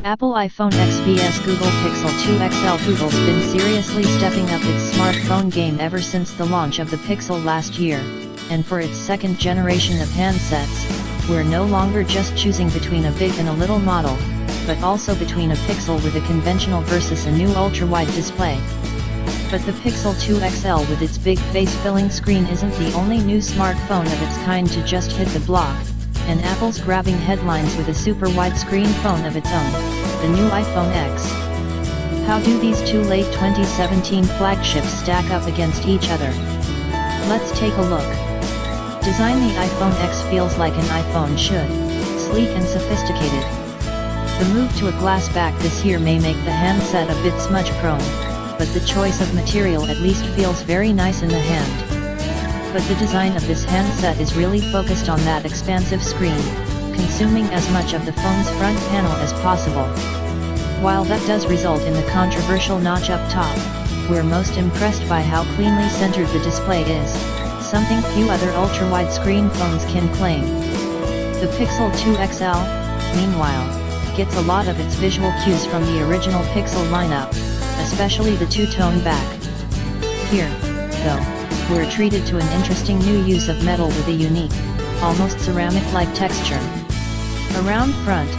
Apple iPhone X vs Google Pixel 2 XL. Google's been seriously stepping up its smartphone game ever since the launch of the Pixel last year, and for its second generation of handsets, we're no longer just choosing between a big and a little model, but also between a Pixel with a conventional versus a new ultra-wide display. But the Pixel 2 XL with its big face-filling screen isn't the only new smartphone of its kind to just hit the block, and Apple's grabbing headlines with a super widescreen phone of its own, the new iPhone X. How do these two late 2017 flagships stack up against each other? Let's take a look. Design: the iPhone X feels like an iPhone should, sleek and sophisticated. The move to a glass back this year may make the handset a bit smudge prone, but the choice of material at least feels very nice in the hand. But the design of this handset is really focused on that expansive screen, consuming as much of the phone's front panel as possible. While that does result in the controversial notch up top, we're most impressed by how cleanly centered the display is, something few other ultra-widescreen phones can claim. The Pixel 2 XL, meanwhile, gets a lot of its visual cues from the original Pixel lineup, especially the two-tone back. Here, though, we're treated to an interesting new use of metal with a unique, almost ceramic-like texture. Around front,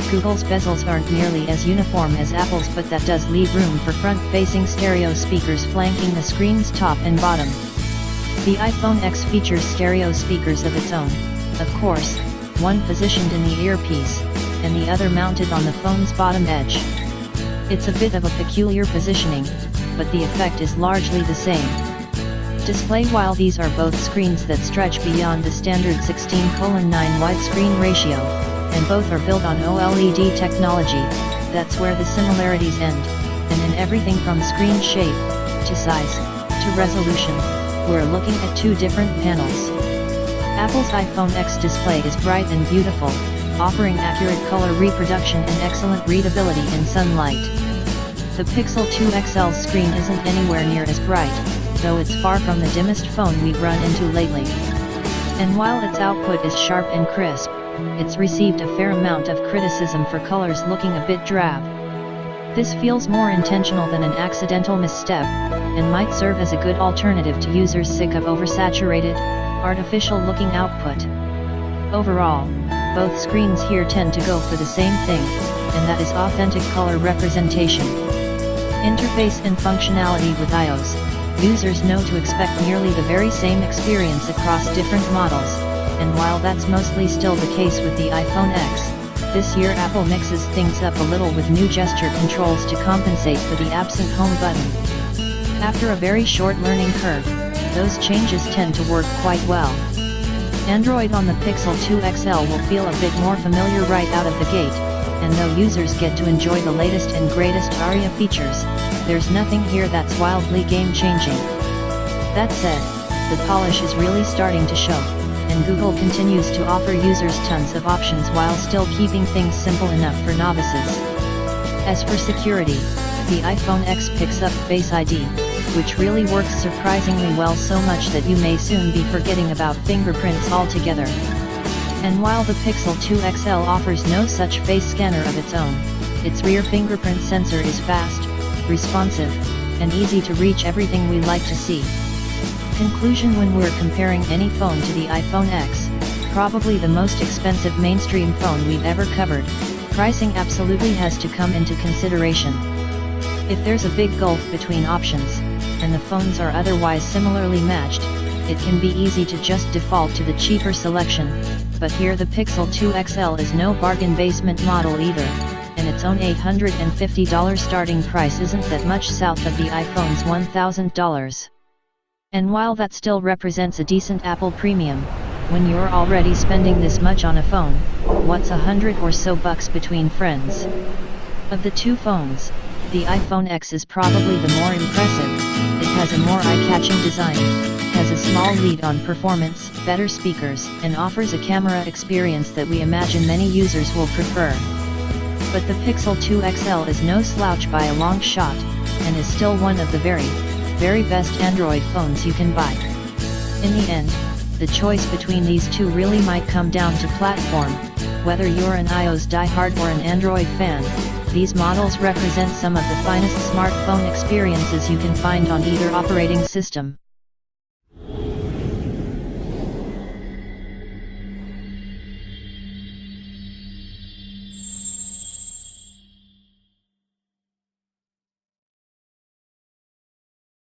Google's bezels aren't nearly as uniform as Apple's, but that does leave room for front-facing stereo speakers flanking the screen's top and bottom. The iPhone X features stereo speakers of its own, of course, one positioned in the earpiece, and the other mounted on the phone's bottom edge. It's a bit of a peculiar positioning, but the effect is largely the same. Display: while these are both screens that stretch beyond the standard 16:9 widescreen ratio, and both are built on OLED technology, that's where the similarities end, and in everything from screen shape, to size, to resolution, we're looking at two different panels. Apple's iPhone X display is bright and beautiful, offering accurate color reproduction and excellent readability in sunlight. The Pixel 2 XL screen isn't anywhere near as bright, though it's far from the dimmest phone we've run into lately. And while its output is sharp and crisp, it's received a fair amount of criticism for colors looking a bit drab. This feels more intentional than an accidental misstep, and might serve as a good alternative to users sick of oversaturated, artificial-looking output. Overall, both screens here tend to go for the same thing, and that is authentic color representation. Interface and functionality: with iOS, users know to expect nearly the very same experience across different models, and while that's mostly still the case with the iPhone X, this year Apple mixes things up a little with new gesture controls to compensate for the absent home button. After a very short learning curve, those changes tend to work quite well. Android on the Pixel 2 XL will feel a bit more familiar right out of the gate, and though users get to enjoy the latest and greatest ARIA features, there's nothing here that's wildly game-changing. That said, the polish is really starting to show, and Google continues to offer users tons of options while still keeping things simple enough for novices. As for security, the iPhone X picks up Face ID, which really works surprisingly well, so much that you may soon be forgetting about fingerprints altogether. And while the Pixel 2 XL offers no such face scanner of its own, its rear fingerprint sensor is fast, responsive, and easy to reach everything we like to see. Conclusion: when we're comparing any phone to the iPhone X, probably the most expensive mainstream phone we've ever covered, pricing absolutely has to come into consideration. If there's a big gulf between options, and the phones are otherwise similarly matched, it can be easy to just default to the cheaper selection, but here the Pixel 2 XL is no bargain basement model either, and its own $850 starting price isn't that much south of the iPhone's $1,000. And while that still represents a decent Apple premium, when you're already spending this much on a phone, what's $100 or so between friends? Of the two phones, the iPhone X is probably the more impressive. It has a more eye-catching design, has a small lead on performance, better speakers, and offers a camera experience that we imagine many users will prefer. But the Pixel 2 XL is no slouch by a long shot, and is still one of the very best Android phones you can buy. In the end, the choice between these two really might come down to platform, whether you're an iOS diehard or an Android fan. These models represent some of the finest smartphone experiences you can find on either operating system.